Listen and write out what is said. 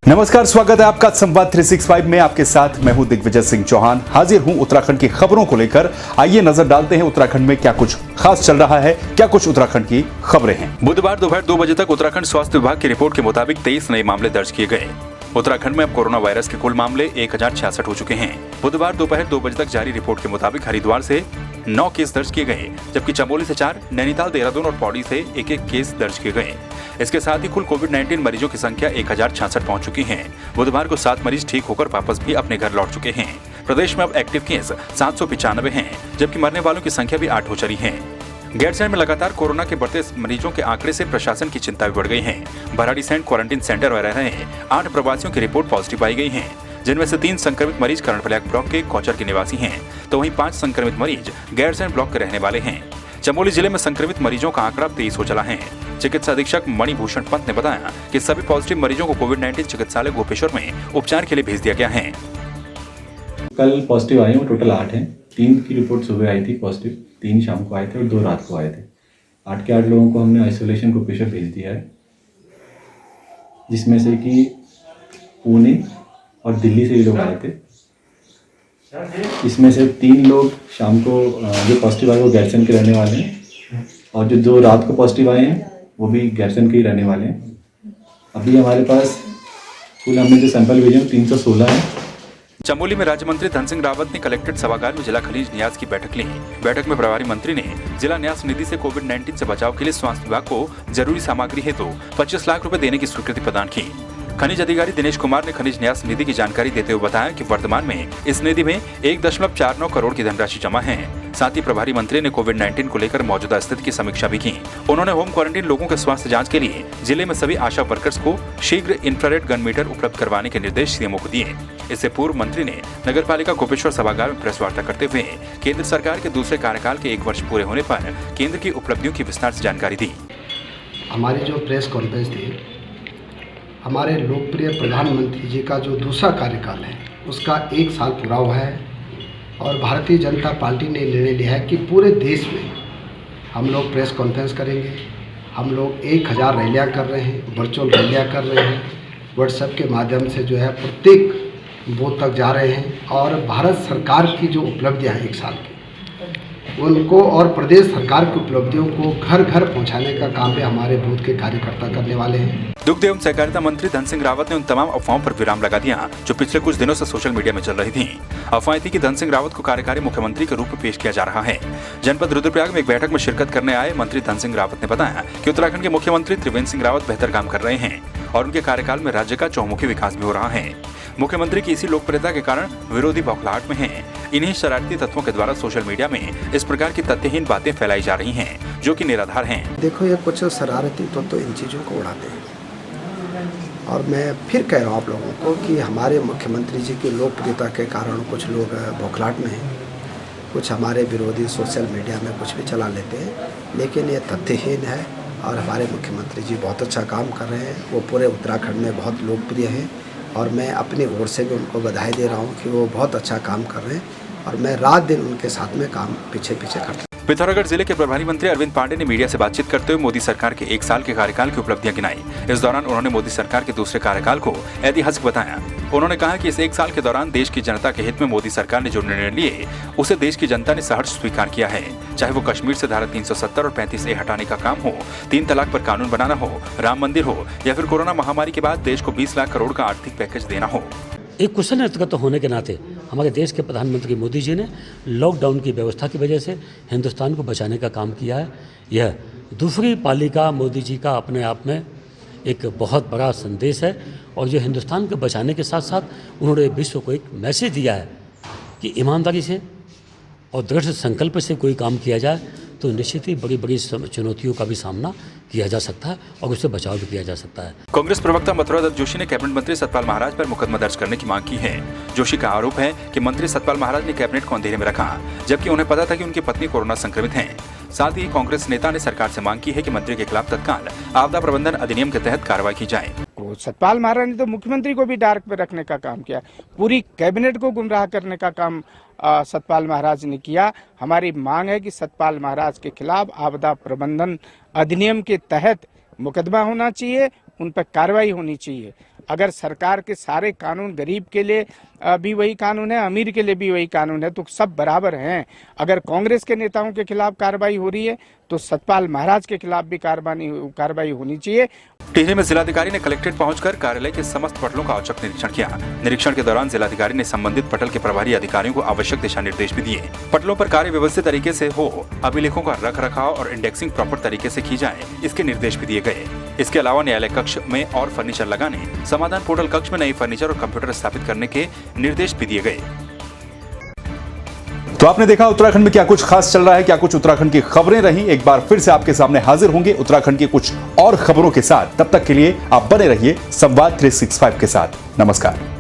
नमस्कार, स्वागत है आपका संवाद 365 में। आपके साथ मैं हूं दिग्विजय सिंह चौहान। हाजिर हूं उत्तराखंड की खबरों को लेकर। आइए नजर डालते हैं उत्तराखंड में क्या कुछ खास चल रहा है, क्या कुछ उत्तराखंड की खबरें हैं। बुधवार दोपहर 2 बजे तक उत्तराखंड स्वास्थ्य विभाग की रिपोर्ट के मुताबिक 23 नए मामले दर्ज किए गए। उत्तराखंड में अब कोरोना वायरस के कुल मामले 1066 हो चुके हैं। बुधवार दोपहर 2 बजे तक जारी रिपोर्ट के मुताबिक हरिद्वार से 9 केस दर्ज किए गए, जबकि चमोली से 4, नैनीताल, देहरादून और पौड़ी से एक केस दर्ज किए गए। इसके साथ ही कुल कोविड-19 मरीजों की संख्या 1066 पहुंच चुकी है। बुधवार को 7 मरीज ठीक होकर वापस भी अपने घर लौट चुके हैं। प्रदेश में अब एक्टिव केस 795 हैं, जबकि मरने वालों की संख्या भी 8 हो चली है। गैरसैंण में लगातार कोरोना के बढ़ते मरीजों के आंकड़े से प्रशासन की चिंता भी बढ़ गई है। भराड़ीसैंण क्वारंटीन सेंटर में रह रहे 8 प्रवासियों की रिपोर्ट पॉजिटिव पाई गई है, जिनमें से 3 संक्रमित मरीज कर्णप्रयाग ब्लॉक के कोचर के निवासी हैं, तो वहीं 5 संक्रमित मरीज गैरसैंण ब्लॉक के रहने वाले हैं। चमोली जिले में संक्रमित मरीजों का आंकड़ा 23 हो चला है। चिकित्सा अधीक्षक मणिभूषण पंत ने बताया कि सभी पॉजिटिव मरीजों को कोविड-19 चिकित्सालय गोपेश्वर में उपचार के लिए भेज दिया गया है। कल पॉजिटिव आए वो टोटल 8 हैं। 3 की रिपोर्ट सुबह आई थी पॉजिटिव, 3 शाम को आए थे और 2 रात को आए थे। 8 के 8 लोगों को हमने आइसोलेशन गोपेश्वर भेज दिया है, जिसमें से कि पुणे और दिल्ली से भी लोग आए थे। इसमें से 3 लोग शाम को जो पॉजिटिव आए वो गैरसैंण के रहने वाले हैं, और जो 2 रात को पॉजिटिव आए हैं वो भी गैरसैंण के ही रहने वाले हैं। अभी हमारे पास कुल हमने जो सैंपल भेजे हैं 316 हैं। चमोली में राज्य मंत्री धन सिंह रावत ने कलेक्ट्रेट सभागार में जिला खनिज न्यास की बैठक ली। बैठक में प्रभारी मंत्री ने जिला न्यास निधि से कोविड-19 से बचाव के लिए स्वास्थ्य विभाग को जरूरी सामग्री हेतु 25 लाख रुपए देने की स्वीकृति प्रदान की। खनिज अधिकारी दिनेश कुमार ने खनिज न्यास निधि की जानकारी देते हुए बताया कि वर्तमान में इस निधि में 1.49 करोड़ की धनराशि जमा है। साथ ही प्रभारी मंत्री ने कोविड-19 को लेकर मौजूदा स्थिति की समीक्षा भी की। उन्होंने होम क्वारंटीन लोगों के स्वास्थ्य जांच के लिए जिले में सभी आशा वर्कर्स को शीघ्र इंफ्रारेड गन मीटर उपलब्ध करवाने के निर्देश सीएमओ को दिए। इससे पूर्व मंत्री ने नगरपालिका गोपेश्वर सभागार में प्रेस वार्ता करते हुए केंद्र सरकार के दूसरे कार्यकाल के 1 वर्ष पूरे होने पर केंद्र की उपलब्धियों की विस्तार से जानकारी दी। हमारी जो प्रेस कॉन्फ्रेंस थी, हमारे लोकप्रिय प्रधानमंत्री जी का जो दूसरा कार्यकाल है उसका 1 साल पूरा हुआ है, और भारतीय जनता पार्टी ने निर्णय लिया है कि पूरे देश में हम लोग प्रेस कॉन्फ्रेंस करेंगे। हम लोग 1000 रैलियाँ कर रहे हैं, वर्चुअल रैलियाँ कर रहे हैं, व्हाट्सएप के माध्यम से जो है प्रत्येक बूथ तक जा रहे हैं, और भारत सरकार की जो उपलब्धियाँ हैं 1 साल की उनको और प्रदेश सरकार की उपलब्धियों को घर घर पहुंचाने का काम भी हमारे बूथ के कार्यकर्ता करने वाले हैं। दुग्ध एवं सहकारिता मंत्री धन सिंह रावत ने उन तमाम अफवाहों पर विराम लगा दिया जो पिछले कुछ दिनों से सोशल मीडिया में चल रही थी। अफवाहें थी कि धन सिंह रावत को कार्यकारी मुख्यमंत्री के रूप में पेश किया जा रहा है। जनपद रुद्रप्रयाग में एक बैठक में शिरकत करने आए मंत्री धन सिंह रावत ने बताया कि उत्तराखंड के मुख्यमंत्री त्रिवेंद्र सिंह रावत बेहतर काम कर रहे हैं और उनके कार्यकाल में राज्य का चहुमुखी विकास भी हो रहा है। मुख्यमंत्री की इसी लोकप्रियता के कारण विरोधी बौखलाहट में हैं। इन्हीं शरारती तत्वों के द्वारा सोशल मीडिया में इस प्रकार की तथ्यहीन बातें फैलाई जा रही हैं, जो कि निराधार हैं। देखो, ये कुछ शरारती तो इन चीज़ों को उड़ाते हैं, और मैं फिर कह रहा हूँ आप लोगों को कि हमारे मुख्यमंत्री जी की लोकप्रियता के कारण कुछ लोग बौखलाहट में हैं, कुछ हमारे विरोधी सोशल मीडिया में कुछ भी चला लेते हैं, लेकिन ये तथ्यहीन है। और हमारे मुख्यमंत्री जी बहुत अच्छा काम कर रहे हैं, वो पूरे उत्तराखंड में बहुत लोकप्रिय हैं, और मैं अपनी ओर से भी उनको बधाई दे रहा हूँ कि वो बहुत अच्छा काम कर रहे हैं, और मैं रात दिन उनके साथ में काम पीछे करता हूँ। पिथौरागढ़ जिले के प्रभारी मंत्री अरविंद पांडे ने मीडिया से बातचीत करते हुए मोदी सरकार के 1 साल के कार्यकाल की उपलब्धियां गिनाई। इस दौरान उन्होंने मोदी सरकार के दूसरे कार्यकाल को ऐतिहासिक बताया। उन्होंने कहा कि इस 1 साल के दौरान देश की जनता के हित में मोदी सरकार ने जो निर्णय लिए उसे देश की जनता ने सहर्ष स्वीकार किया है। चाहे वो कश्मीर से धारा 370 और 35A हटाने का काम हो, 3 तलाक पर कानून बनाना हो, राम मंदिर हो, या फिर कोरोना महामारी के बाद देश को 20 लाख करोड़ का आर्थिक पैकेज देना हो। एक कुशल नेतृत्व होने के नाते हमारे देश के प्रधानमंत्री मोदी जी ने लॉकडाउन की व्यवस्था की वजह से हिंदुस्तान को बचाने का काम किया है। यह दूसरी पाली का मोदी जी का अपने आप में एक बहुत बड़ा संदेश है, और जो हिंदुस्तान को बचाने के साथ साथ उन्होंने विश्व को एक मैसेज दिया है कि ईमानदारी से और दृढ़ संकल्प से कोई काम किया जाए तो निश्चित ही बड़ी बड़ी चुनौतियों का भी सामना किया जा सकता है और उससे बचाव भी किया जा सकता है। कांग्रेस प्रवक्ता मथुरा दत्त जोशी ने कैबिनेट मंत्री सतपाल महाराज पर मुकदमा दर्ज करने की मांग की है। जोशी का आरोप है कि मंत्री सतपाल महाराज ने कैबिनेट को अंधेरे में रखा, जबकि उन्हें पता था कि उनकी पत्नी कोरोना संक्रमित हैं। साथ ही कांग्रेस नेता ने सरकार से मांग की है कि मंत्री के खिलाफ तत्काल आपदा प्रबंधन अधिनियम के तहत कार्रवाई की जाए। सतपाल महाराज ने तो मुख्यमंत्री को भी डार्क पे रखने का काम किया, पूरी कैबिनेट को गुमराह करने का काम सतपाल महाराज ने किया। हमारी मांग है कि सतपाल महाराज के खिलाफ आपदा प्रबंधन अधिनियम के तहत मुकदमा होना चाहिए, उन पर कार्रवाई होनी चाहिए। अगर सरकार के सारे कानून गरीब के लिए भी वही कानून है, अमीर के लिए भी वही कानून है, तो सब बराबर हैं। अगर कांग्रेस के नेताओं के खिलाफ कार्रवाई हो रही है तो सतपाल महाराज के खिलाफ भी कार्रवाई होनी चाहिए। टिहरी में जिलाधिकारी ने कलेक्ट्रेट पहुंचकर कार्यालय के समस्त पटलों का औचक निरीक्षण किया। निरीक्षण के दौरान जिलाधिकारी ने संबंधित पटल के प्रभारी अधिकारियों को आवश्यक दिशा निर्देश भी दिए। पटलों पर कार्य व्यवस्थित तरीके से हो, अभिलेखों का रख रखाव और इंडेक्सिंग प्रॉपर तरीके से की जाए, इसके निर्देश भी दिए गए। इसके अलावा न्यायालय कक्ष में और फर्नीचर लगाने, समाधान पोर्टल कक्ष में नई फर्नीचर और कंप्यूटर स्थापित करने के निर्देश भी दिए गए। तो आपने देखा उत्तराखंड में क्या कुछ खास चल रहा है, क्या कुछ उत्तराखंड की खबरें रही। एक बार फिर से आपके सामने हाजिर होंगे उत्तराखंड की कुछ और खबरों के साथ। तब तक के लिए आप बने रहिए संवाद 365 के साथ। नमस्कार।